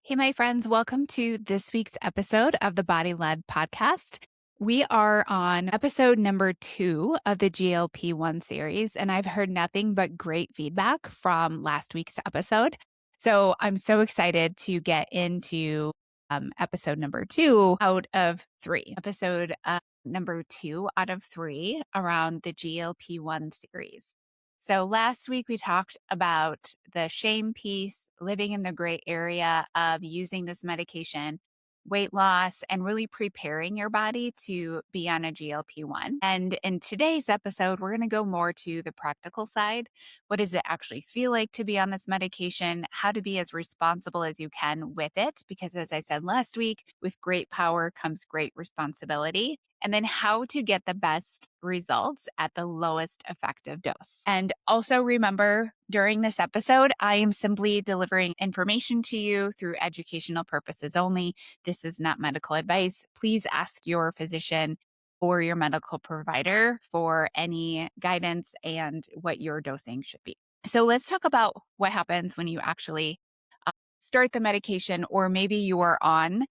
Hey, my friends, welcome to this week's episode of the Body Led podcast. We are on episode number 2 of the GLP1 series, and I've heard nothing but great feedback from last week's episode. So I'm so excited to get into episode number 2 out of 3. Episode number 2 out of 3 around the GLP1 series. So last week we talked about the shame piece, living in the gray area of using this medication, weight loss, and really preparing your body to be on a GLP-1. And in today's episode, we're going to go more to the practical side. What does it actually feel like to be on this medication? How to be as responsible as you can with it? Because as I said last week, with great power comes great responsibility. And then how to get the best results at the lowest effective dose. And also remember, during this episode, I am simply delivering information to you through educational purposes only. This is not medical advice. Please ask your physician or your medical provider for any guidance and what your dosing should be. So let's talk about what happens when you actually start the medication, or maybe you are on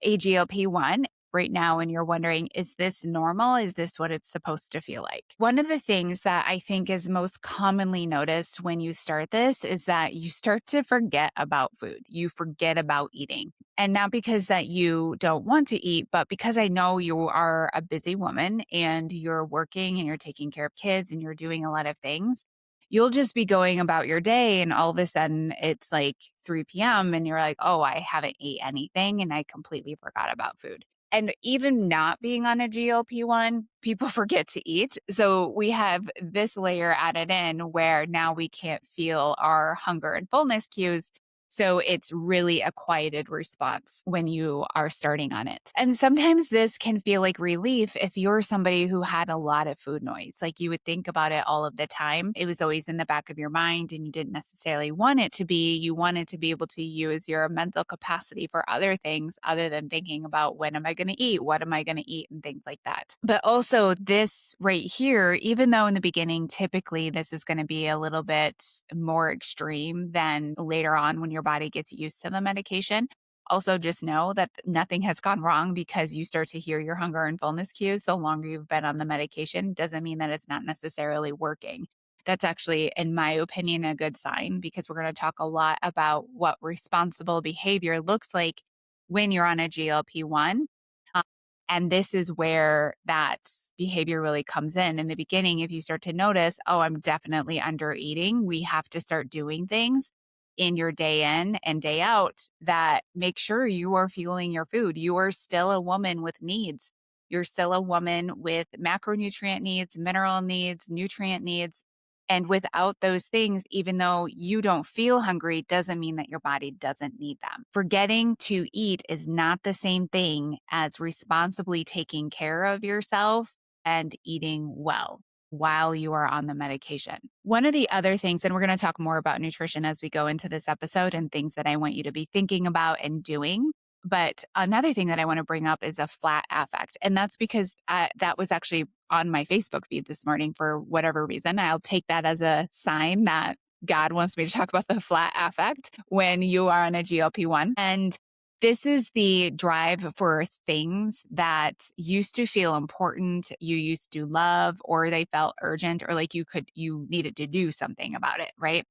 a GLP-1 right now and you're wondering, is this normal? Is this what it's supposed to feel like? One of the things that I think is most commonly noticed when you start this is that you start to forget about food. You forget about eating. And not because that you don't want to eat, but because I know you are a busy woman and you're working and you're taking care of kids and you're doing a lot of things. You'll just be going about your day and all of a sudden it's like 3 p.m. and you're like, oh, I haven't ate anything and I completely forgot about food. And even not being on a GLP-1, people forget to eat. So we have this layer added in where now we can't feel our hunger and fullness cues. So it's really a quieted response when you are starting on it. And sometimes this can feel like relief if you're somebody who had a lot of food noise. Like you would think about it all of the time. It was always in the back of your mind and you didn't necessarily want it to be. You wanted to be able to use your mental capacity for other things other than thinking about when am I going to eat? What am I going to eat? And things like that. But also this right here, even though in the beginning, typically this is going to be a little bit more extreme than later on when your body gets used to the medication. Also, just know that nothing has gone wrong because you start to hear your hunger and fullness cues. The longer you've been on the medication doesn't mean that it's not necessarily working. That's actually, in my opinion, a good sign because we're going to talk a lot about what responsible behavior looks like when you're on a GLP-1. And this is where that behavior really comes in the beginning. If you start to notice, oh, I'm definitely under eating, we have to start doing things in your day in and day out that make sure you are fueling your food. You are still a woman with needs. You're still a woman with macronutrient needs, mineral needs, nutrient needs. And without those things, even though you don't feel hungry, doesn't mean that your body doesn't need them. Forgetting to eat is not the same thing as responsibly taking care of yourself and eating well while you are on the medication. One of the other things, and we're going to talk more about nutrition as we go into this episode and things that I want you to be thinking about and doing. But another thing that I want to bring up is a flat affect. And that's because that was actually on my Facebook feed this morning for whatever reason. I'll take that as a sign that God wants me to talk about the flat affect when you are on a GLP-1. And this is the drive for things that used to feel important, you used to love, or they felt urgent, or like you needed to do something about it, right?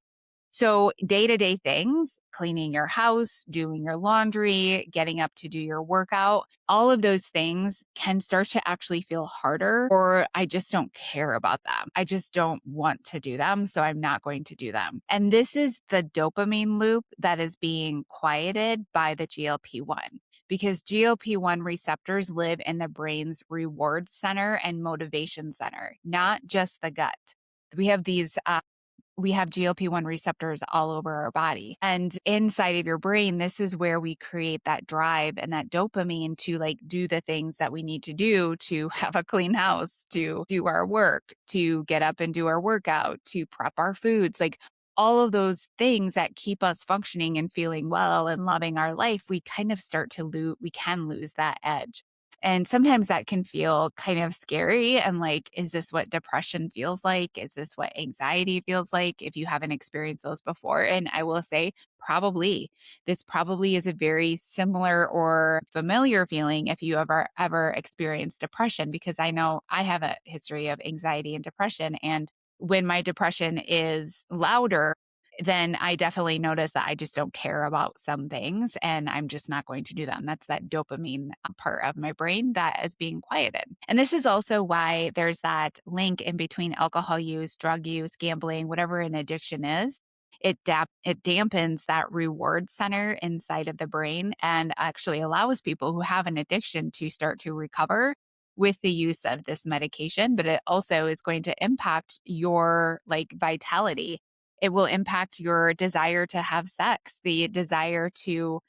So day-to-day things, cleaning your house, doing your laundry, getting up to do your workout, all of those things can start to actually feel harder, or I just don't care about them. I just don't want to do them, so I'm not going to do them. And this is the dopamine loop that is being quieted by the GLP-1 because GLP-1 receptors live in the brain's reward center and motivation center, not just the gut. We have GLP-1 receptors all over our body. And inside of your brain, this is where we create that drive and that dopamine to like do the things that we need to do to have a clean house, to do our work, to get up and do our workout, to prep our foods, like all of those things that keep us functioning and feeling well and loving our life. We kind of start to we can lose that edge. And sometimes that can feel kind of scary and like, is this what depression feels like? Is this what anxiety feels like if you haven't experienced those before? And I will say, probably. This probably is a very similar or familiar feeling if you ever experienced depression, because I know I have a history of anxiety and depression. And when my depression is louder, then I definitely notice that I just don't care about some things and I'm just not going to do them. That's that dopamine part of my brain that is being quieted. And this is also why there's that link in between alcohol use, drug use, gambling, whatever an addiction is. It dampens that reward center inside of the brain and actually allows people who have an addiction to start to recover with the use of this medication. But it also is going to impact your like vitality. It will impact your desire to have sex, the desire to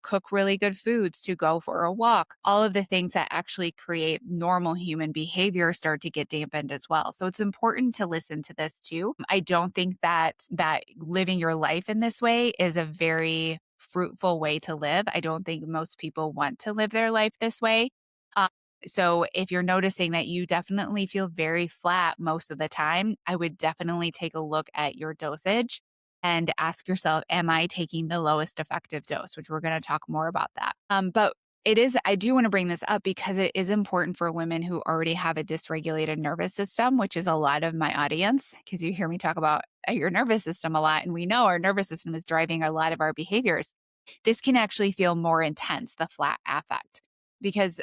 cook really good foods, to go for a walk. All of the things that actually create normal human behavior start to get dampened as well. So it's important to listen to this too. I don't think that living your life in this way is a very fruitful way to live. I don't think most people want to live their life this way. Um, so if you're noticing that you definitely feel very flat most of the time, I would definitely take a look at your dosage and ask yourself, am I taking the lowest effective dose? Which we're going to talk more about that. But I do want to bring this up because it is important for women who already have a dysregulated nervous system, which is a lot of my audience, because you hear me talk about your nervous system a lot. And we know our nervous system is driving a lot of our behaviors. This can actually feel more intense, the flat affect, because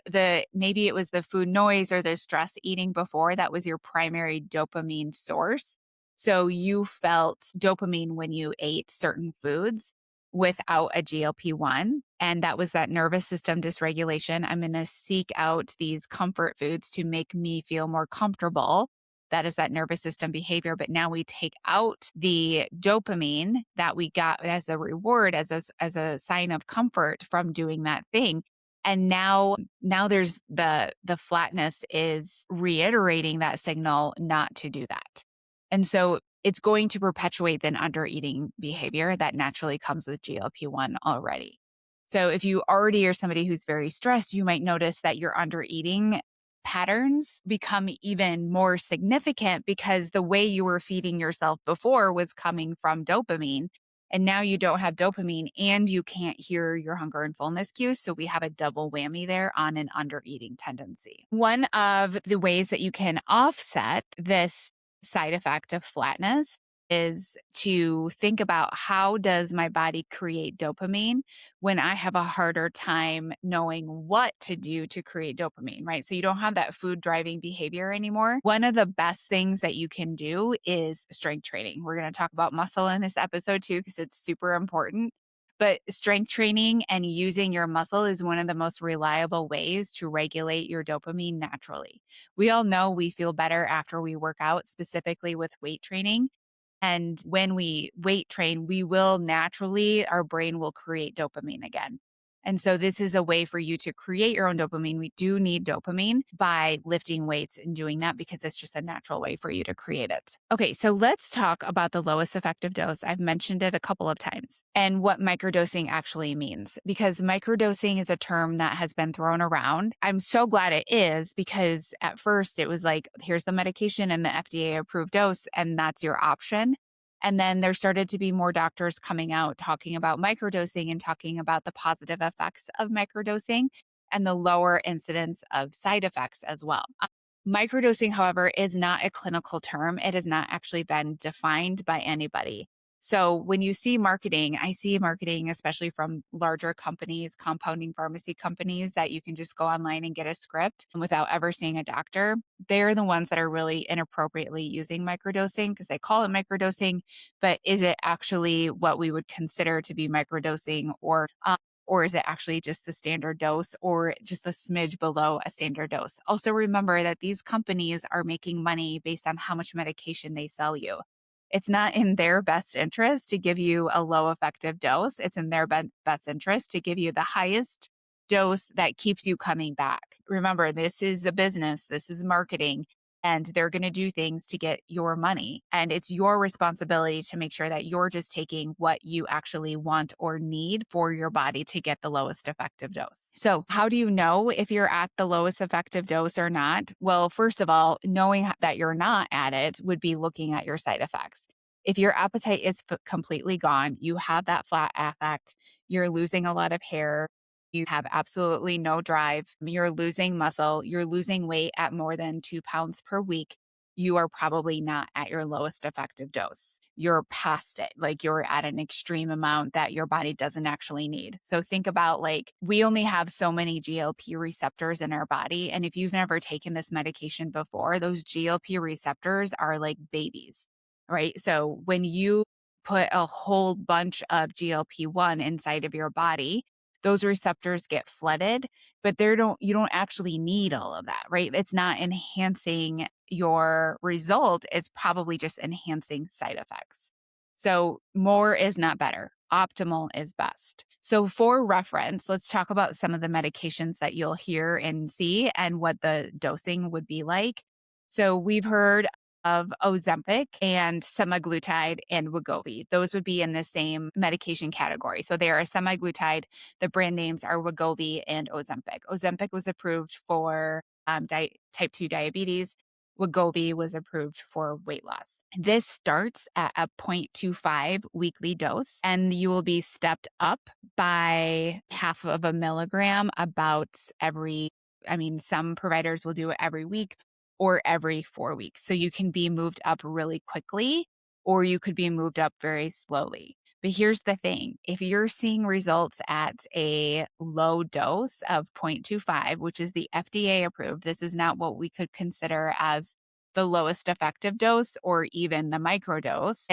maybe it was the food noise or the stress eating before that was your primary dopamine source. So you felt dopamine when you ate certain foods without a GLP-1. And that was that nervous system dysregulation. I'm going to seek out these comfort foods to make me feel more comfortable. That is that nervous system behavior. But now we take out the dopamine that we got as a reward, as a sign of comfort from doing that thing. And now there's the flatness is reiterating that signal not to do that. And so it's going to perpetuate an undereating behavior that naturally comes with GLP-1 already. So if you already are somebody who's very stressed, you might notice that your undereating patterns become even more significant because the way you were feeding yourself before was coming from dopamine. And now you don't have dopamine and you can't hear your hunger and fullness cues. So we have a double whammy there on an undereating tendency. One of the ways that you can offset this side effect of flatness is to think about, how does my body create dopamine when I have a harder time knowing what to do to create dopamine, right? So you don't have that food driving behavior anymore. One of the best things that you can do is strength training. We're going to talk about muscle in this episode too, because it's super important. But strength training and using your muscle is one of the most reliable ways to regulate your dopamine naturally. We all know we feel better after we work out, specifically with weight training. And when we weight train, we will naturally, our brain will create dopamine again. And so this is a way for you to create your own dopamine. We do need dopamine by lifting weights and doing that because it's just a natural way for you to create it. Okay, so let's talk about the lowest effective dose. I've mentioned it a couple of times and what microdosing actually means, because microdosing is a term that has been thrown around. I'm so glad it is, because at first it was like, here's the medication and the FDA approved dose, and that's your option. And then there started to be more doctors coming out talking about microdosing and talking about the positive effects of microdosing and the lower incidence of side effects as well. Microdosing, however, is not a clinical term. It has not actually been defined by anybody. So when you see marketing, I see marketing, especially from larger companies, compounding pharmacy companies, that you can just go online and get a script without ever seeing a doctor. They're the ones that are really inappropriately using microdosing because they call it microdosing, but is it actually what we would consider to be microdosing, or is it actually just the standard dose or just a smidge below a standard dose? Also remember that these companies are making money based on how much medication they sell you. It's not in their best interest to give you a low effective dose. It's in their best interest to give you the highest dose that keeps you coming back. Remember, this is a business. This is marketing. and they're going to do things to get your money. And it's your responsibility to make sure that you're just taking what you actually want or need for your body to get the lowest effective dose. So how do you know if you're at the lowest effective dose or not? Well, first of all, knowing that you're not at it would be looking at your side effects. If your appetite is completely gone, you have that flat affect, you're losing a lot of hair, you have absolutely no drive, you're losing muscle, you're losing weight at more than 2 pounds per week, you are probably not at your lowest effective dose. You're past it. Like you're at an extreme amount that your body doesn't actually need. So think about like, we only have so many GLP receptors in our body. And if you've never taken this medication before, those GLP receptors are like babies, right? So when you put a whole bunch of GLP-1 inside of your body, those receptors get flooded, but you don't actually need all of that, right? It's not enhancing your result. It's probably just enhancing side effects. So more is not better. Optimal is best. So for reference, let's talk about some of the medications that you'll hear and see and what the dosing would be like. So we've heard of Ozempic and Semaglutide and Wegovy. Those would be in the same medication category. So they are Semaglutide. The brand names are Wegovy and Ozempic. Ozempic was approved for type 2 diabetes. Wegovy was approved for weight loss. This starts at a 0.25 weekly dose, and you will be stepped up by half of a milligram some providers will do it every week or every 4 weeks. So you can be moved up really quickly, or you could be moved up very slowly. But here's the thing. If you're seeing results at a low dose of 0.25, which is the FDA approved, this is not what we could consider as the lowest effective dose or even the microdose.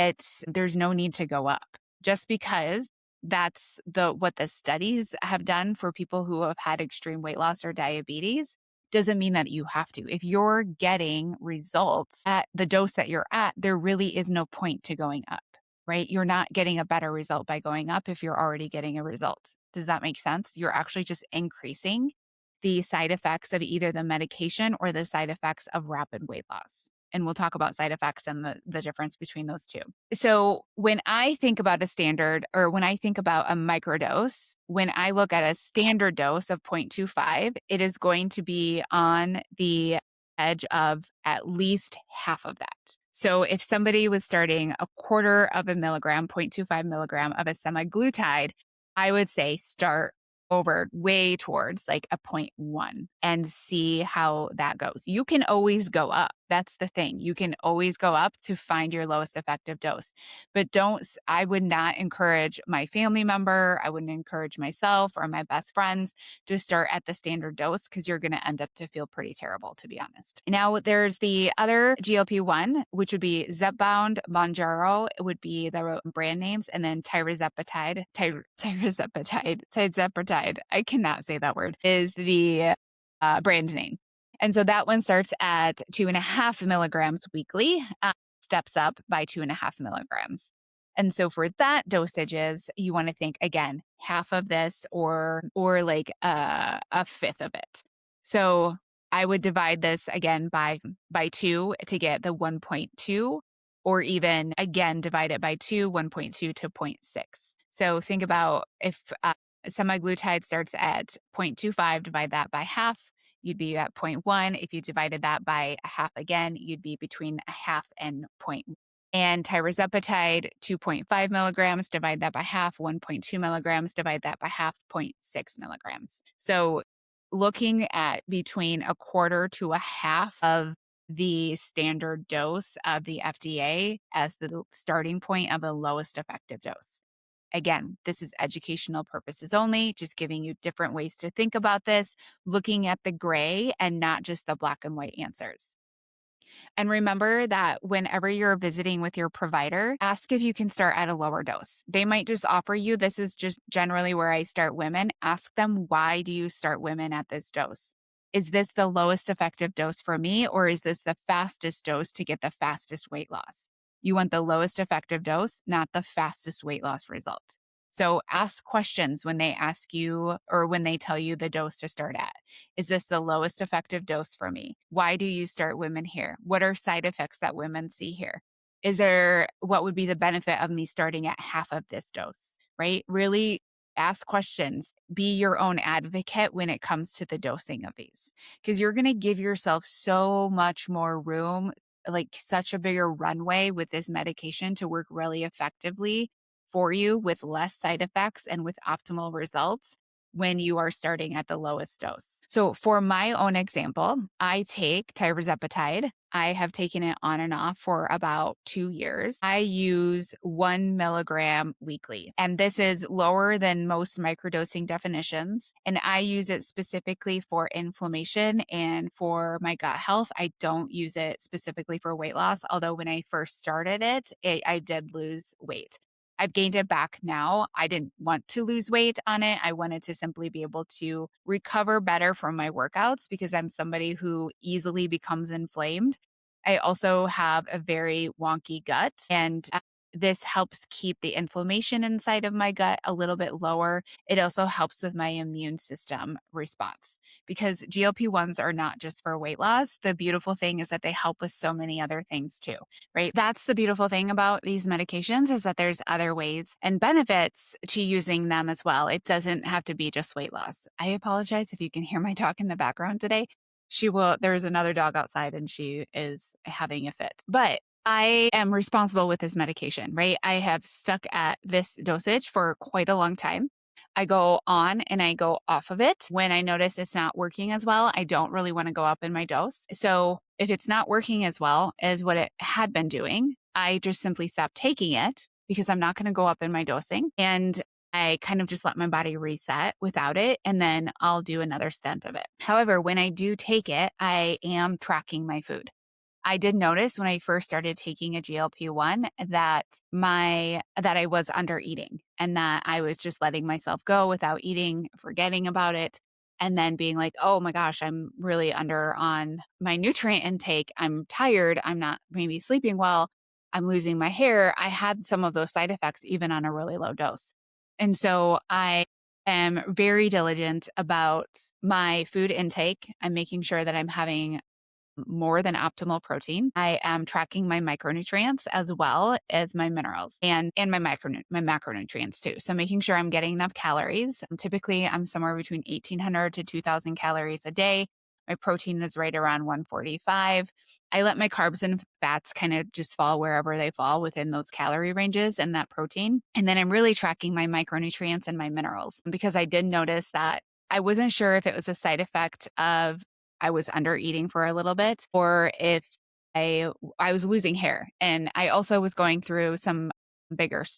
There's no need to go up just because that's what the studies have done for people who have had extreme weight loss or diabetes. Doesn't mean that you have to. If you're getting results at the dose that you're at, there really is no point to going up, right? You're not getting a better result by going up if you're already getting a result. Does that make sense? You're actually just increasing the side effects of either the medication or the side effects of rapid weight loss. And we'll talk about side effects and the difference between those two. So when I think about a standard, or when I think about a microdose, when I look at a standard dose of 0.25, it is going to be on the edge of at least half of that. So if somebody was starting a quarter of a milligram, 0.25 milligram of a semaglutide, I would say start over way towards like a 0.1 and see how that goes. You can always go up. That's the thing. You can always go up to find your lowest effective dose. But I would not encourage my family member, I wouldn't encourage myself or my best friends to start at the standard dose because you're going to end up to feel pretty terrible, to be honest. Now, there's the other GLP-1, which would be Zepbound, Mounjaro, it would be the brand names, and then Tirzepatide, I cannot say that word, is the brand name. And so that one starts at 2.5 milligrams weekly, steps up by 2.5 milligrams. And so for that dosages, you want to think, again, half of this or like a fifth of it. So I would divide this again by 2 to get the 1.2, or even again, divide it by 2, 1.2 to 0.6. So think about if semaglutide starts at 0.25, divide that by half, you'd be at 0.1. If you divided that by a half again, you'd be between a half and 0.1. And tirzepatide, 2.5 milligrams, divide that by half, 1.2 milligrams, divide that by half, 0.6 milligrams. So looking at between a quarter to a half of the standard dose of the FDA as the starting point of the lowest effective dose. Again, this is educational purposes only, just giving you different ways to think about this, looking at the gray and not just the black and white answers. And remember that whenever you're visiting with your provider, ask if you can start at a lower dose. They might just offer you, this is just generally where I start women. Ask them, why do you start women at this dose? Is this the lowest effective dose for me, or is this the fastest dose to get the fastest weight loss? You want the lowest effective dose, not the fastest weight loss result. So ask questions when they ask you or when they tell you the dose to start at. Is this the lowest effective dose for me? Why do you start women here? What are side effects that women see here? What would be the benefit of me starting at half of this dose, right? Really ask questions. Be your own advocate when it comes to the dosing of these, because you're going to give yourself so much more room, like such a bigger runway with this medication to work really effectively for you with less side effects and with optimal results when you are starting at the lowest dose. So for my own example, I take Tirzepatide. I have taken it on and off for about 2 years. I use 1 milligram weekly, and this is lower than most microdosing definitions. And I use it specifically for inflammation and for my gut health. I don't use it specifically for weight loss, although when I first started I did lose weight. I've gained it back now. I didn't want to lose weight on it. I wanted to simply be able to recover better from my workouts because I'm somebody who easily becomes inflamed. I also have a very wonky gut, and this helps keep the inflammation inside of my gut a little bit lower. It also helps with my immune system response because GLP-1s are not just for weight loss. The beautiful thing is that they help with so many other things too, right? That's the beautiful thing about these medications is that there's other ways and benefits to using them as well. It doesn't have to be just weight loss. I apologize if you can hear my dog in the background today. There's another dog outside and she is having a fit. But I am responsible with this medication, right? I have stuck at this dosage for quite a long time. I go on and I go off of it. When I notice it's not working as well, I don't really want to go up in my dose. So if it's not working as well as what it had been doing, I just simply stop taking it because I'm not going to go up in my dosing. And I kind of just let my body reset without it, and then I'll do another stint of it. However, when I do take it, I am tracking my food. I did notice when I first started taking a GLP-1 that I was under eating and that I was just letting myself go without eating, forgetting about it, and then being like, oh my gosh, I'm really under on my nutrient intake. I'm tired. I'm not maybe sleeping well. I'm losing my hair. I had some of those side effects even on a really low dose. And so I am very diligent about my food intake. I'm making sure that I'm having more than optimal protein. I am tracking my micronutrients as well as my minerals and my macronutrients too. So making sure I'm getting enough calories. Typically, I'm somewhere between 1,800 to 2,000 calories a day. My protein is right around 145. I let my carbs and fats kind of just fall wherever they fall within those calorie ranges and that protein. And then I'm really tracking my micronutrients and my minerals because I did notice that I wasn't sure if it was a side effect of I was under eating for a little bit or if I was losing hair. And I also was going through some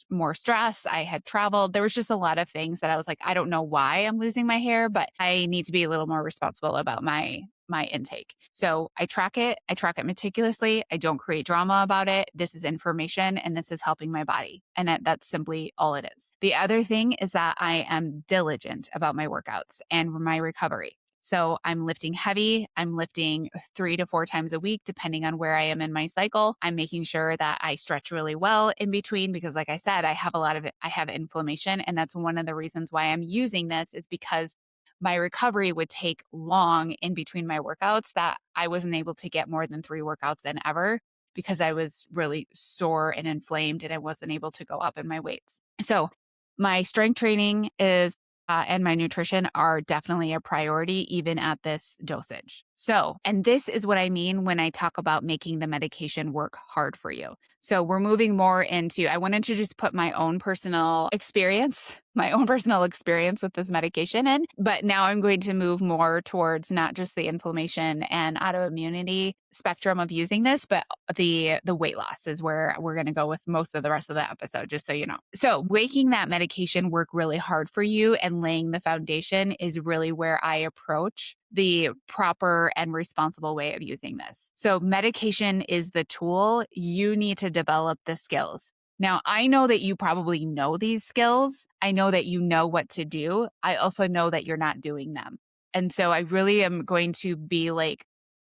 more stress. I had traveled. There was just a lot of things that I was like, I don't know why I'm losing my hair, but I need to be a little more responsible about my intake. So I track it. I track it meticulously. I don't create drama about it. This is information and this is helping my body. And that's simply all it is. The other thing is that I am diligent about my workouts and my recovery. So I'm lifting heavy. I'm lifting 3 to 4 times a week, depending on where I am in my cycle. I'm making sure that I stretch really well in between because like I said, I have inflammation. And that's one of the reasons why I'm using this is because my recovery would take long in between my workouts that I wasn't able to get more than 3 workouts in ever because I was really sore and inflamed and I wasn't able to go up in my weights. So my strength training and my nutrition are definitely a priority even at this dosage. So, and this is what I mean when I talk about making the medication work hard for you. So we're moving more into, I wanted to just put my own personal experience with this medication in, but now I'm going to move more towards not just the inflammation and autoimmunity spectrum of using this, but the weight loss is where we're going to go with most of the rest of the episode, just so you know. So making that medication work really hard for you and laying the foundation is really where I approach the proper and responsible way of using this. So medication is the tool. You need to develop the skills. Now, I know that you probably know these skills. I know that you know what to do. I also know that you're not doing them. And so I really am going to be like,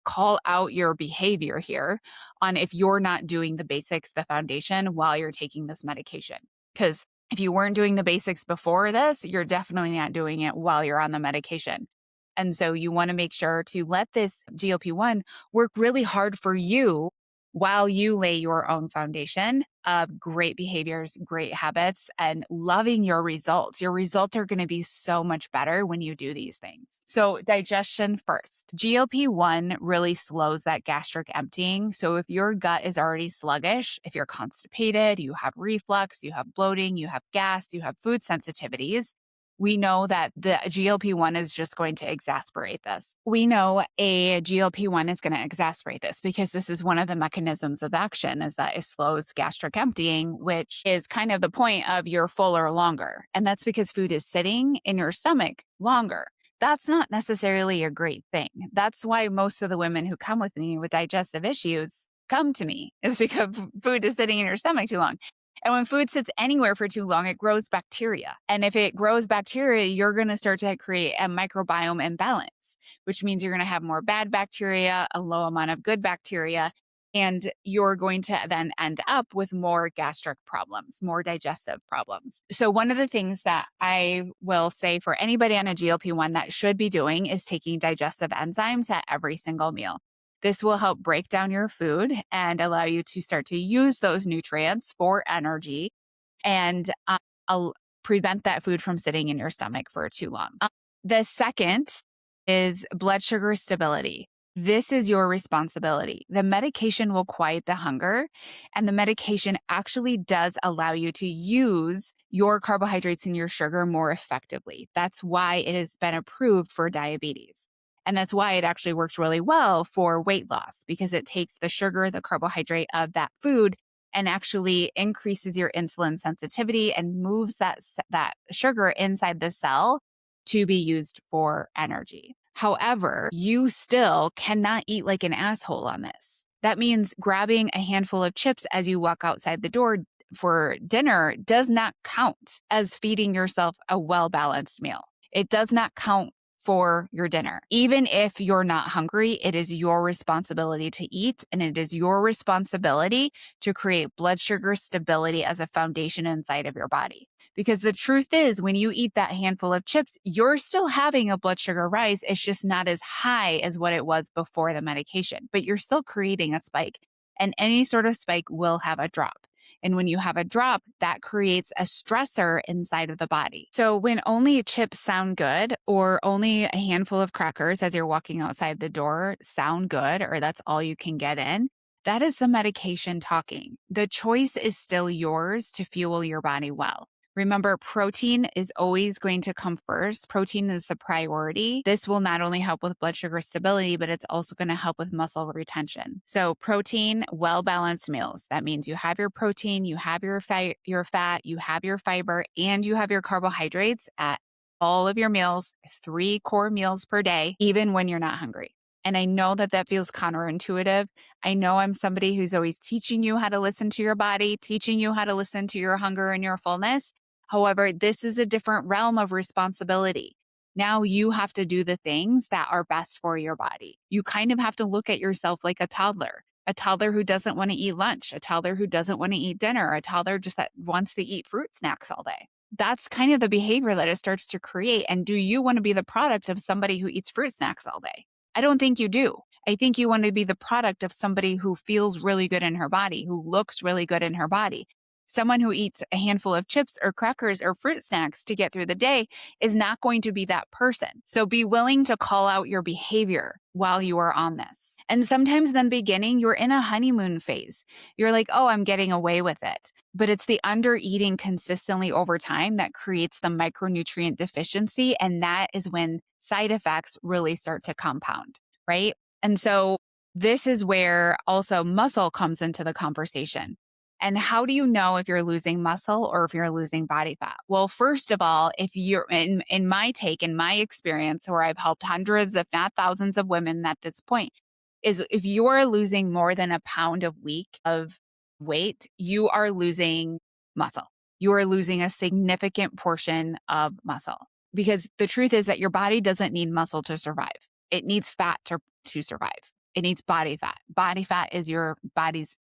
call out your behavior here on if you're not doing the basics, the foundation while you're taking this medication. Because If you weren't doing the basics before this, you're definitely not doing it while you're on the medication. And so you want to make sure to let this GLP-1 work really hard for you while you lay your own foundation of great behaviors, great habits, and loving your results. Your results are going to be so much better when you do these things. So digestion first. GLP-1 really slows that gastric emptying. So if your gut is already sluggish, if you're constipated, you have reflux, you have bloating, you have gas, you have food sensitivities, we know that the GLP-1 is just going to exacerbate this. We know a GLP-1 is going to exacerbate this because this is one of the mechanisms of action, is that it slows gastric emptying, which is kind of the point of you're fuller longer. And that's because food is sitting in your stomach longer. That's not necessarily a great thing. That's why most of the women who come with me with digestive issues come to me, is because food is sitting in your stomach too long. And when food sits anywhere for too long, it grows bacteria. And if it grows bacteria, you're going to start to create a microbiome imbalance, which means you're going to have more bad bacteria, a low amount of good bacteria, and you're going to then end up with more gastric problems, more digestive problems. So one of the things that I will say for anybody on a GLP-1 that should be doing is taking digestive enzymes at every single meal. This will help break down your food and allow you to start to use those nutrients for energy and prevent that food from sitting in your stomach for too long. The second is blood sugar stability. This is your responsibility. The medication will quiet the hunger, and the medication actually does allow you to use your carbohydrates and your sugar more effectively. That's why it has been approved for diabetes. And that's why it actually works really well for weight loss, because it takes the sugar, the carbohydrate of that food, and actually increases your insulin sensitivity and moves that sugar inside the cell to be used for energy. However, you still cannot eat like an asshole on this. That means grabbing a handful of chips as you walk outside the door for dinner does not count as feeding yourself a well-balanced meal. It does not count for your dinner. Even if you're not hungry, it is your responsibility to eat, and it is your responsibility to create blood sugar stability as a foundation inside of your body. Because the truth is, when you eat that handful of chips, you're still having a blood sugar rise. It's just not as high as what it was before the medication, but you're still creating a spike, and any sort of spike will have a drop. And when you have a drop, that creates a stressor inside of the body. So when only chips sound good, or only a handful of crackers as you're walking outside the door sound good, or that's all you can get in, that is the medication talking. The choice is still yours to fuel your body well. Remember, protein is always going to come first. Protein is the priority. This will not only help with blood sugar stability, but it's also going to help with muscle retention. So protein, well-balanced meals. That means you have your protein, you have your fat, you have your fiber, and you have your carbohydrates at all of your meals, 3 core meals per day, even when you're not hungry. And I know that that feels counterintuitive. I know I'm somebody who's always teaching you how to listen to your body, teaching you how to listen to your hunger and your fullness. However, this is a different realm of responsibility. Now you have to do the things that are best for your body. You kind of have to look at yourself like a toddler who doesn't want to eat lunch, a toddler who doesn't want to eat dinner, a toddler just that wants to eat fruit snacks all day. That's kind of the behavior that it starts to create. And do you want to be the product of somebody who eats fruit snacks all day? I don't think you do. I think you want to be the product of somebody who feels really good in her body, who looks really good in her body. Someone who eats a handful of chips or crackers or fruit snacks to get through the day is not going to be that person. So be willing to call out your behavior while you are on this. And sometimes in the beginning, you're in a honeymoon phase. You're like, oh, I'm getting away with it. But it's the under eating consistently over time that creates the micronutrient deficiency. And that is when side effects really start to compound, right? And so this is where also muscle comes into the conversation. And how do you know if you're losing muscle or if you're losing body fat? Well, first of all, if you're in my experience, where I've helped hundreds, if not thousands of women at this point, is if you're losing more than a pound a week of weight, you are losing muscle. You are losing a significant portion of muscle, because the truth is that your body doesn't need muscle to survive. It needs fat to survive. It needs body fat. Body fat is your body's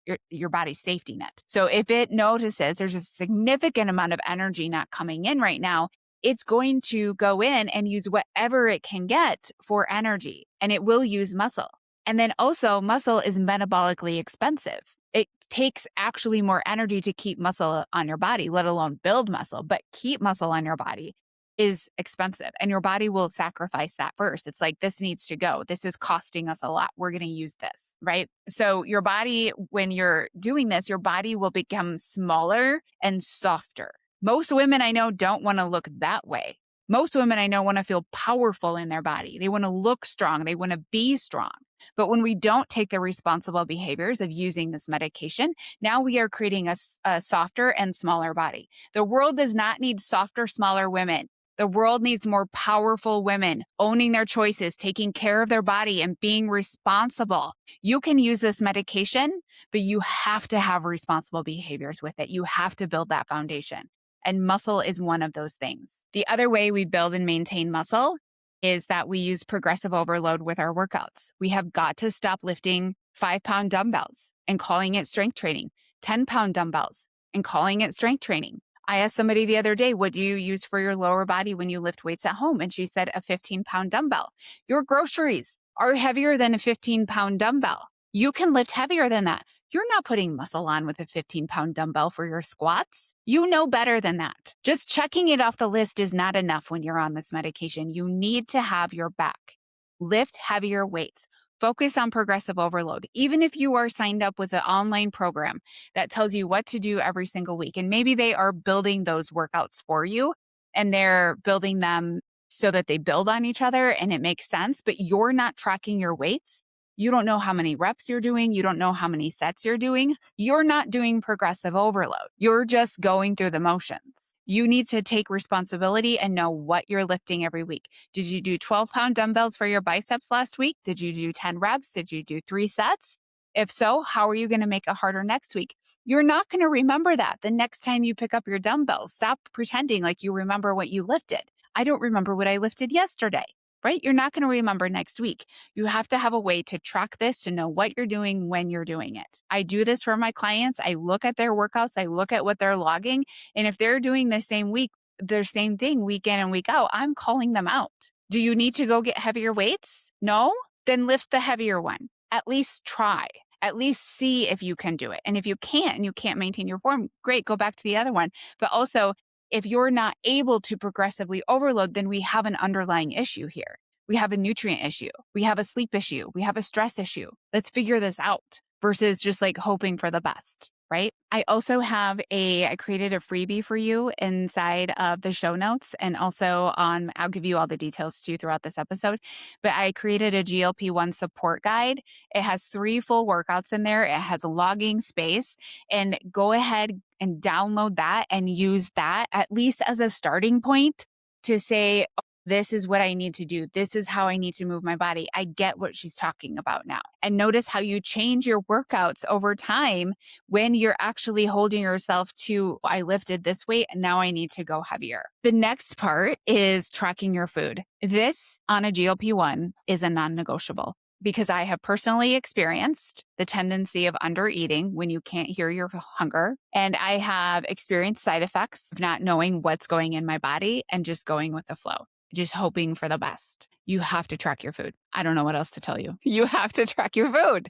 safety net. So if it notices there's a significant amount of energy not coming in right now, it's going to go in and use whatever it can get for energy, and it will use muscle. And then also, muscle is metabolically expensive. It takes actually more energy to keep muscle on your body, let alone build muscle, but keep muscle on your body is expensive, and your body will sacrifice that first. It's like, this needs to go. This is costing us a lot. We're going to use this, right? So your body, when you're doing this, your body will become smaller and softer. Most women I know don't want to look that way. Most women I know want to feel powerful in their body. They want to look strong. They want to be strong. But when we don't take the responsible behaviors of using this medication, now we are creating a softer and smaller body. The world does not need softer, smaller women. The world needs more powerful women owning their choices, taking care of their body, and being responsible. You can use this medication, but you have to have responsible behaviors with it. You have to build that foundation. And muscle is one of those things. The other way we build and maintain muscle is that we use progressive overload with our workouts. We have got to stop lifting 5-pound dumbbells and calling it strength training, 10-pound dumbbells and calling it strength training. I asked somebody the other day, what do you use for your lower body when you lift weights at home? And she said a 15-pound dumbbell. Your groceries are heavier than a 15-pound dumbbell. You can lift heavier than that. You're not putting muscle on with a 15-pound dumbbell for your squats. You know better than that. Just checking it off the list is not enough when you're on this medication. You need to have your back. Lift heavier weights. Focus on progressive overload. Even if you are signed up with an online program that tells you what to do every single week, and maybe they are building those workouts for you and they're building them so that they build on each other and it makes sense, but you're not tracking your weights. You don't know how many reps you're doing. You don't know how many sets you're doing. You're not doing progressive overload. You're just going through the motions. You need to take responsibility and know what you're lifting every week. Did you do 12-pound dumbbells for your biceps last week? Did you do 10 reps? Did you do 3 sets? If so, how are you going to make it harder next week? You're not going to remember that the next time you pick up your dumbbells. Stop pretending like you remember what you lifted. I don't remember what I lifted yesterday. Right? You're not going to remember next week. You have to have a way to track this, to know what you're doing when you're doing it. I do this for my clients. I look at their workouts. I look at what they're logging. And if they're doing the same thing week in and week out, I'm calling them out. Do you need to go get heavier weights? No? Then lift the heavier one. At least try. At least see if you can do it. And if you can't and you can't maintain your form, great, go back to the other one. But also, if you're not able to progressively overload, then we have an underlying issue here. We have a nutrient issue. We have a sleep issue. We have a stress issue. Let's figure this out versus just like hoping for the best, right? I also have I created a freebie for you inside of the show notes, and also I'll give you all the details too throughout this episode, but I created a GLP-1 support guide. It has 3 full workouts in there. It has a logging space, and go ahead and download that and use that at least as a starting point to say, oh, this is what I need to do. This is how I need to move my body. I get what she's talking about now. And notice how you change your workouts over time when you're actually holding yourself to, I lifted this weight and now I need to go heavier. The next part is tracking your food. This on a GLP-1 is a non-negotiable, because I have personally experienced the tendency of undereating when you can't hear your hunger. And I have experienced side effects of not knowing what's going in my body and just going with the flow, just hoping for the best. You have to track your food. I don't know what else to tell you. You have to track your food,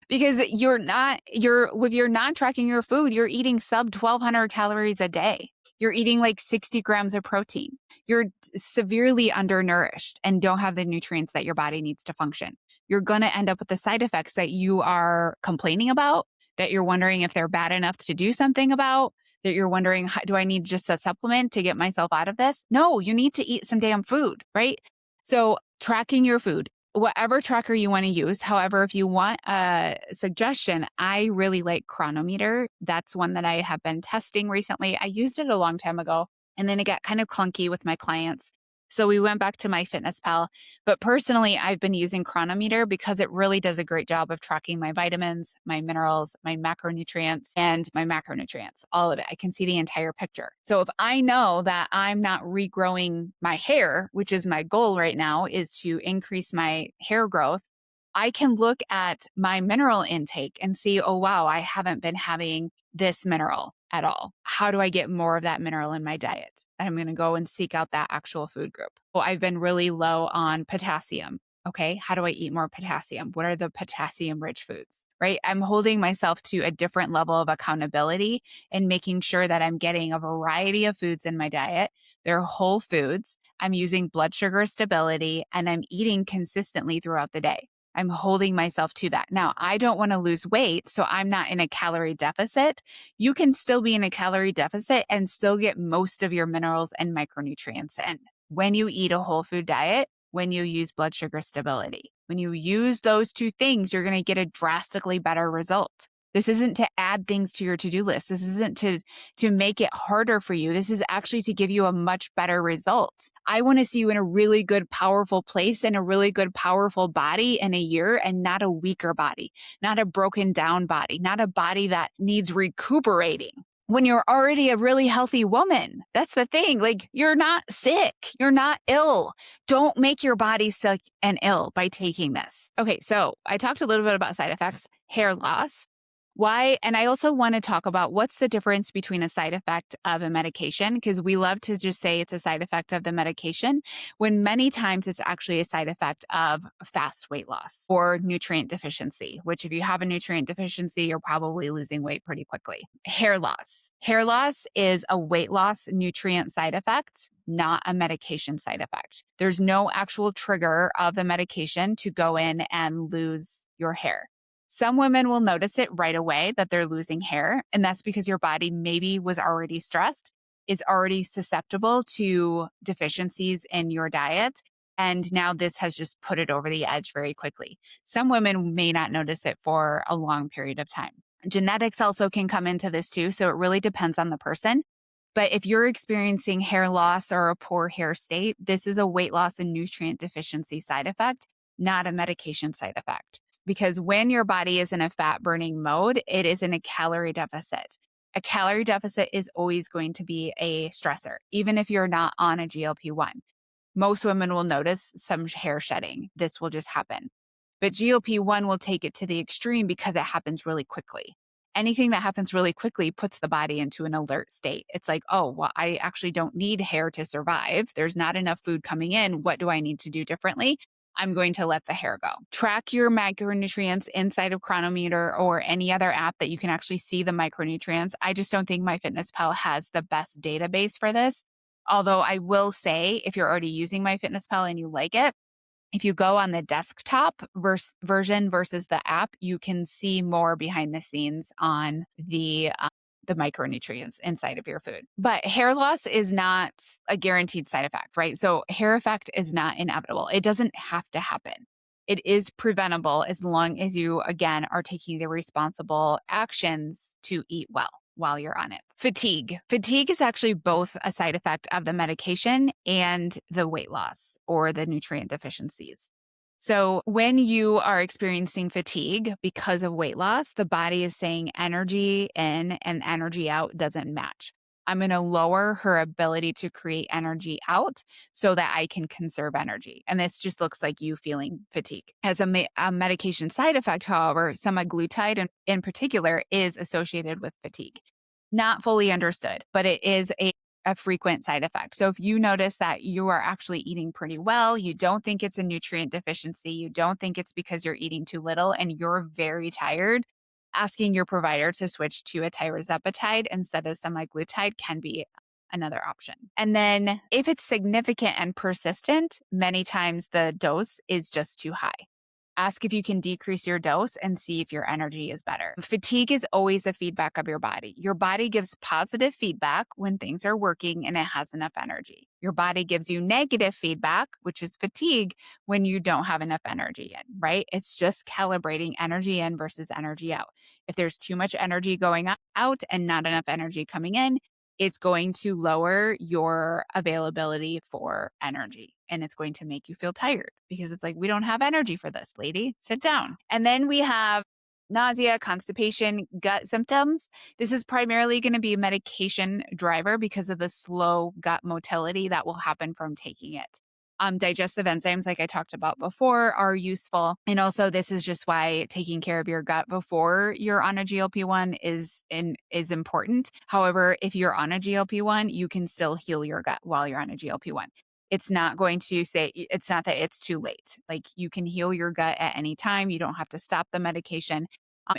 because if you're not tracking your food, you're eating sub 1,200 calories a day. You're eating like 60 grams of protein. You're severely undernourished and don't have the nutrients that your body needs to function. You're going to end up with the side effects that you are complaining about, that you're wondering if they're bad enough to do something about, that you're wondering, do I need just a supplement to get myself out of this? No, you need to eat some damn food, right? So tracking your food, whatever tracker you want to use. However, if you want a suggestion, I really like Cronometer. That's one that I have been testing recently. I used it a long time ago, and then it got kind of clunky with my clients. So we went back to MyFitnessPal. But personally, I've been using Cronometer because it really does a great job of tracking my vitamins, my minerals, my macronutrients, and my macronutrients, all of it. I can see the entire picture. So if I know that I'm not regrowing my hair, which is my goal right now, is to increase my hair growth, I can look at my mineral intake and see, oh, wow, I haven't been having this mineral at all. How do I get more of that mineral in my diet? And I'm going to go and seek out that actual food group. Well, I've been really low on potassium. Okay. How do I eat more potassium? What are the potassium rich foods? Right. I'm holding myself to a different level of accountability and making sure that I'm getting a variety of foods in my diet. They're whole foods. I'm using blood sugar stability and I'm eating consistently throughout the day. I'm holding myself to that. Now, I don't want to lose weight, so I'm not in a calorie deficit. You can still be in a calorie deficit and still get most of your minerals and micronutrients in. When you eat a whole food diet, when you use blood sugar stability, when you use those two things, you're going to get a drastically better result. This isn't to add things to your to-do list. This isn't to make it harder for you. This is actually to give you a much better result. I want to see you in a really good, powerful place and a really good, powerful body in a year, and not a weaker body, not a broken down body, not a body that needs recuperating. When you're already a really healthy woman, that's the thing. Like, you're not sick. You're not ill. Don't make your body sick and ill by taking this. Okay, so I talked a little bit about side effects, hair loss. Why? And I also want to talk about what's the difference between a side effect of a medication, because we love to just say it's a side effect of the medication, when many times it's actually a side effect of fast weight loss or nutrient deficiency, which if you have a nutrient deficiency, you're probably losing weight pretty quickly. Hair loss. Hair loss is a weight loss nutrient side effect, not a medication side effect. There's no actual trigger of the medication to go in and lose your hair. Some women will notice it right away that they're losing hair, and that's because your body maybe was already stressed, is already susceptible to deficiencies in your diet, and now this has just put it over the edge very quickly. Some women may not notice it for a long period of time. Genetics also can come into this too, so it really depends on the person. But if you're experiencing hair loss or a poor hair state, this is a weight loss and nutrient deficiency side effect, not a medication side effect. Because when your body is in a fat burning mode, it is in a calorie deficit. A calorie deficit is always going to be a stressor, even if you're not on a GLP-1. Most women will notice some hair shedding. This will just happen. But GLP-1 will take it to the extreme because it happens really quickly. Anything that happens really quickly puts the body into an alert state. It's like, oh, well, I actually don't need hair to survive. There's not enough food coming in. What do I need to do differently? I'm going to let the hair go. Track your micronutrients inside of Cronometer or any other app that you can actually see the micronutrients. I just don't think MyFitnessPal has the best database for this. Although I will say, if you're already using MyFitnessPal and you like it, if you go on the desktop version versus the app, you can see more behind the scenes on the micronutrients inside of your food. But hair loss is not a guaranteed side effect, right? So hair effect is not inevitable. It doesn't have to happen. It is preventable as long as you, again, are taking the responsible actions to eat well while you're on it. Fatigue. Fatigue is actually both a side effect of the medication and the weight loss or the nutrient deficiencies. So when you are experiencing fatigue because of weight loss, the body is saying energy in and energy out doesn't match. I'm going to lower her ability to create energy out so that I can conserve energy. And this just looks like you feeling fatigue. As a medication side effect, however, semaglutide in particular is associated with fatigue. Not fully understood, but it is a frequent side effect. So if you notice that you are actually eating pretty well, you don't think it's a nutrient deficiency, you don't think it's because you're eating too little and you're very tired, asking your provider to switch to a Tirzepatide instead of semaglutide can be another option. And then if it's significant and persistent, many times the dose is just too high. Ask if you can decrease your dose and see if your energy is better. Fatigue is always a feedback of your body. Your body gives positive feedback when things are working and it has enough energy. Your body gives you negative feedback, which is fatigue, when you don't have enough energy in, right? It's just calibrating energy in versus energy out. If there's too much energy going out and not enough energy coming in, it's going to lower your availability for energy. And it's going to make you feel tired because it's like, we don't have energy for this, lady. Sit down. And then we have nausea, constipation, gut symptoms. This is primarily going to be a medication driver because of the slow gut motility that will happen from taking it. Digestive enzymes, like I talked about before, are useful. And also, this is just why taking care of your gut before you're on a GLP-1 is important. However, if you're on a GLP-1, you can still heal your gut while you're on a GLP-1. It's not going to say, it's not that it's too late. Like, you can heal your gut at any time. You don't have to stop the medication.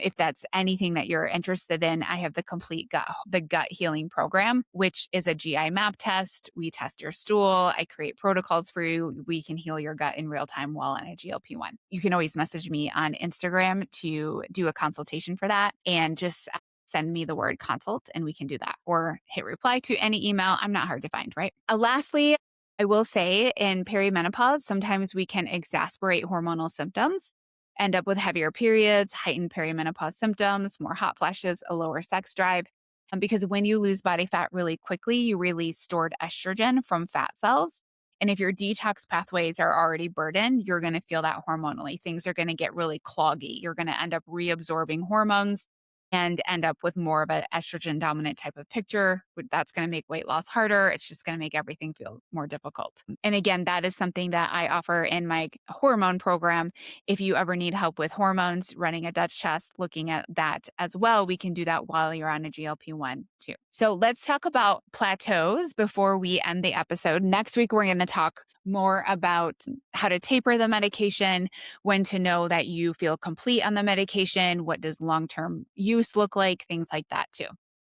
If that's anything that you're interested in, I have the gut healing program, which is a GI map test. We test your stool. I create protocols for you. We can heal your gut in real time while on a GLP-1. You can always message me on Instagram to do a consultation for that, and just send me the word consult and we can do that, or hit reply to any email. I'm not hard to find, right? Lastly, I will say in perimenopause, sometimes we can exacerbate hormonal symptoms, end up with heavier periods, heightened perimenopause symptoms, more hot flashes, a lower sex drive. And because when you lose body fat really quickly, you release stored estrogen from fat cells. And if your detox pathways are already burdened, you're going to feel that hormonally. Things are going to get really cloggy. You're going to end up reabsorbing hormones and end up with more of an estrogen dominant type of picture. That's going to make weight loss harder. It's just going to make everything feel more difficult. And again, that is something that I offer in my hormone program. If you ever need help with hormones, running a Dutch test, looking at that as well, we can do that while you're on a GLP-1 too. So let's talk about plateaus before we end the episode. Next week, we're going to talk more about how to taper the medication, when to know that you feel complete on the medication, what does long-term use look like, things like that too.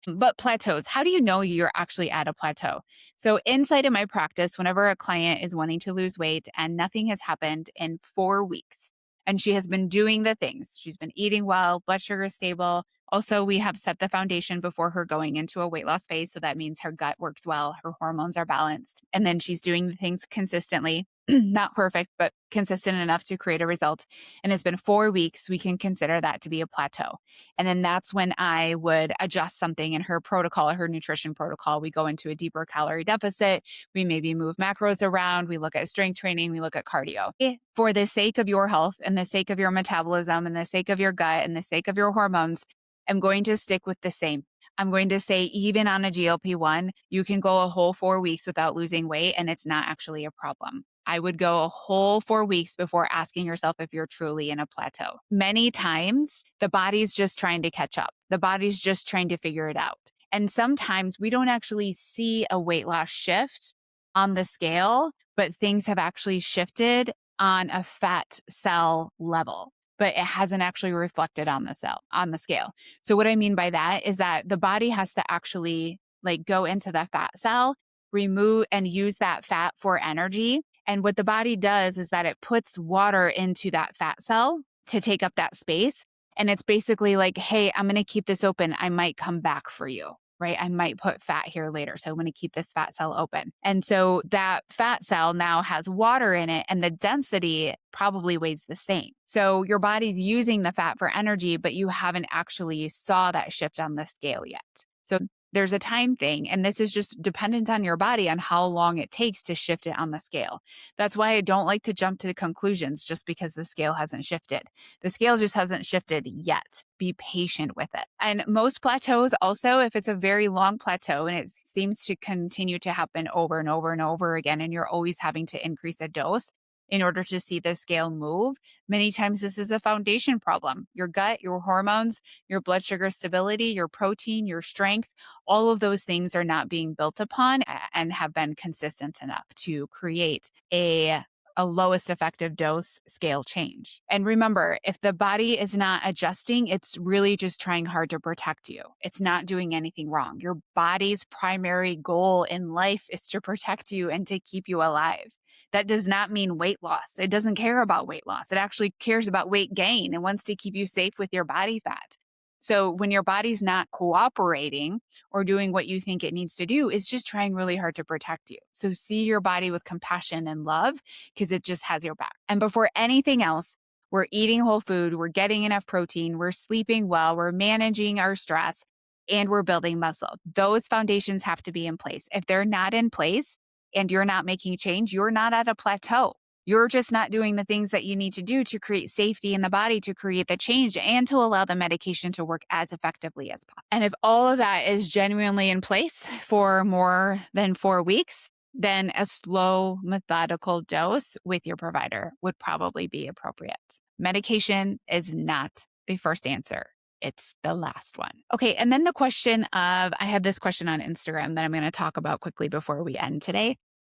But plateaus, how do you know you're actually at a plateau? So inside of my practice, whenever a client is wanting to lose weight and nothing has happened in 4 weeks, and she has been doing the things, she's been eating well, blood sugar is stable. Also, we have set the foundation before her going into a weight loss phase. So that means her gut works well, her hormones are balanced, and then she's doing the things consistently. Not perfect, but consistent enough to create a result. And it's been 4 weeks, we can consider that to be a plateau. And then that's when I would adjust something in her protocol, her nutrition protocol. We go into a deeper calorie deficit. We maybe move macros around. We look at strength training. We look at cardio. For the sake of your health and the sake of your metabolism and the sake of your gut and the sake of your hormones, I'm going to stick with the same. I'm going to say, even on a GLP-1, you can go a whole 4 weeks without losing weight, and it's not actually a problem. I would go a whole 4 weeks before asking yourself if you're truly in a plateau. Many times, the body's just trying to catch up. The body's just trying to figure it out. And sometimes we don't actually see a weight loss shift on the scale, but things have actually shifted on a fat cell level, but it hasn't actually reflected on the scale. So what I mean by that is that the body has to actually go into the fat cell, remove and use that fat for energy. And what the body does is that it puts water into that fat cell to take up that space. And it's basically like, hey, I'm going to keep this open. I might come back for you, right? I might put fat here later. So I'm going to keep this fat cell open. And so that fat cell now has water in it, and the density probably weighs the same. So your body's using the fat for energy, but you haven't actually saw that shift on the scale yet. So there's a time thing, and this is just dependent on your body on how long it takes to shift it on the scale. That's why I don't like to jump to conclusions just because the scale hasn't shifted. The scale just hasn't shifted yet. Be patient with it. And most plateaus also, if it's a very long plateau and it seems to continue to happen over and over and over again, and you're always having to increase a dose in order to see the scale move, many times this is a foundation problem. Your gut, your hormones, your blood sugar stability, your protein, your strength, all of those things are not being built upon and have been consistent enough to create a lowest effective dose scale change. And remember, if the body is not adjusting, it's really just trying hard to protect you. It's not doing anything wrong. Your body's primary goal in life is to protect you and to keep you alive. That does not mean weight loss. It doesn't care about weight loss. It actually cares about weight gain and wants to keep you safe with your body fat. So when your body's not cooperating or doing what you think it needs to do, it's just trying really hard to protect you. So see your body with compassion and love, because it just has your back. And before anything else, we're eating whole food, we're getting enough protein, we're sleeping well, we're managing our stress, and we're building muscle. Those foundations have to be in place. If they're not in place and you're not making change, you're not at a plateau. You're just not doing the things that you need to do to create safety in the body, to create the change, and to allow the medication to work as effectively as possible. And if all of that is genuinely in place for more than 4 weeks, then a slow, methodical dose with your provider would probably be appropriate. Medication is not the first answer. It's the last one. Okay. And then the question of, I have this question on Instagram that I'm going to talk about quickly before we end today,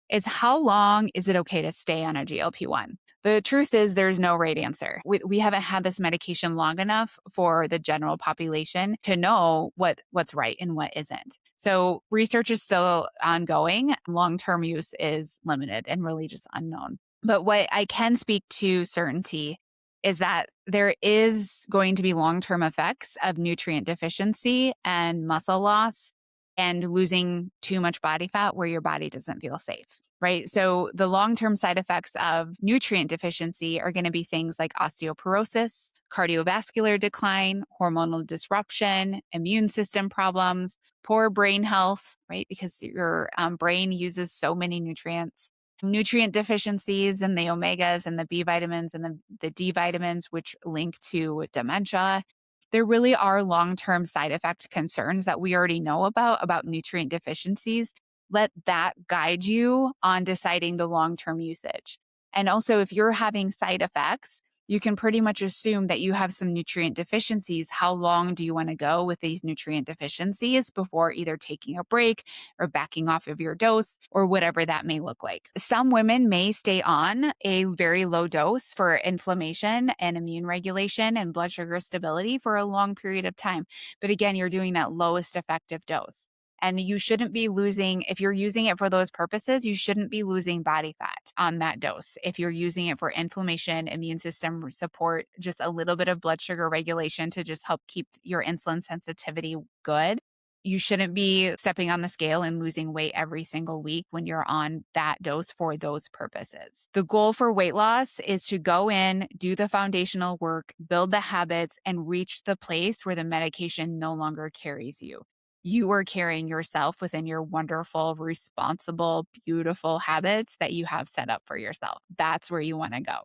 is how long is it okay to stay on a GLP-1? The truth is there's no right answer. We haven't had this medication long enough for the general population to know what's right and what isn't. So research is still ongoing. Long-term use is limited and really just unknown. But what I can speak to certainty is that there is going to be long-term effects of nutrient deficiency and muscle loss and losing too much body fat where your body doesn't feel safe, right? So the long-term side effects of nutrient deficiency are going to be things like osteoporosis, cardiovascular decline, hormonal disruption, immune system problems, poor brain health, right? Because your brain uses so many nutrients. Nutrient deficiencies and the omegas and the B vitamins and the D vitamins, which link to dementia. There really are long-term side effect concerns that we already know about nutrient deficiencies. Let that guide you on deciding the long-term usage. And also, if you're having side effects, you can pretty much assume that you have some nutrient deficiencies. How long do you want to go with these nutrient deficiencies before either taking a break or backing off of your dose or whatever that may look like? Some women may stay on a very low dose for inflammation and immune regulation and blood sugar stability for a long period of time. But again, you're doing that lowest effective dose. And you shouldn't be losing, if you're using it for those purposes, you shouldn't be losing body fat on that dose. If you're using it for inflammation, immune system support, just a little bit of blood sugar regulation to just help keep your insulin sensitivity good, you shouldn't be stepping on the scale and losing weight every single week when you're on that dose for those purposes. The goal for weight loss is to go in, do the foundational work, build the habits, and reach the place where the medication no longer carries you. You are carrying yourself within your wonderful, responsible, beautiful habits that you have set up for yourself. That's where you want to go.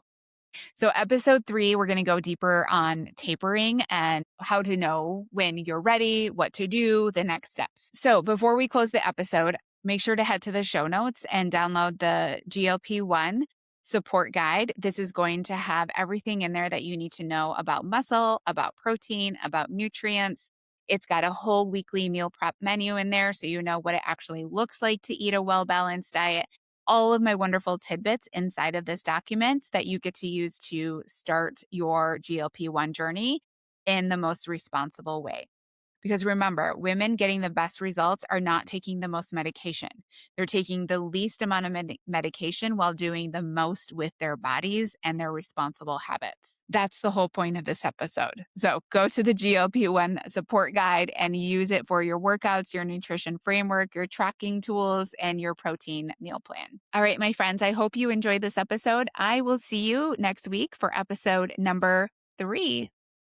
So episode 3, we're going to go deeper on tapering and how to know when you're ready, what to do, the next steps. So before we close the episode, make sure to head to the show notes and download the GLP-1 support guide. This is going to have everything in there that you need to know about muscle, about protein, about nutrients. It's got a whole weekly meal prep menu in there, so you know what it actually looks like to eat a well-balanced diet. All of my wonderful tidbits inside of this document that you get to use to start your GLP-1 journey in the most responsible way. Because remember, women getting the best results are not taking the most medication. They're taking the least amount of medication while doing the most with their bodies and their responsible habits. That's the whole point of this episode. So go to the GLP-1 support guide and use it for your workouts, your nutrition framework, your tracking tools, and your protein meal plan. All right, my friends, I hope you enjoyed this episode. I will see you next week for episode number 3.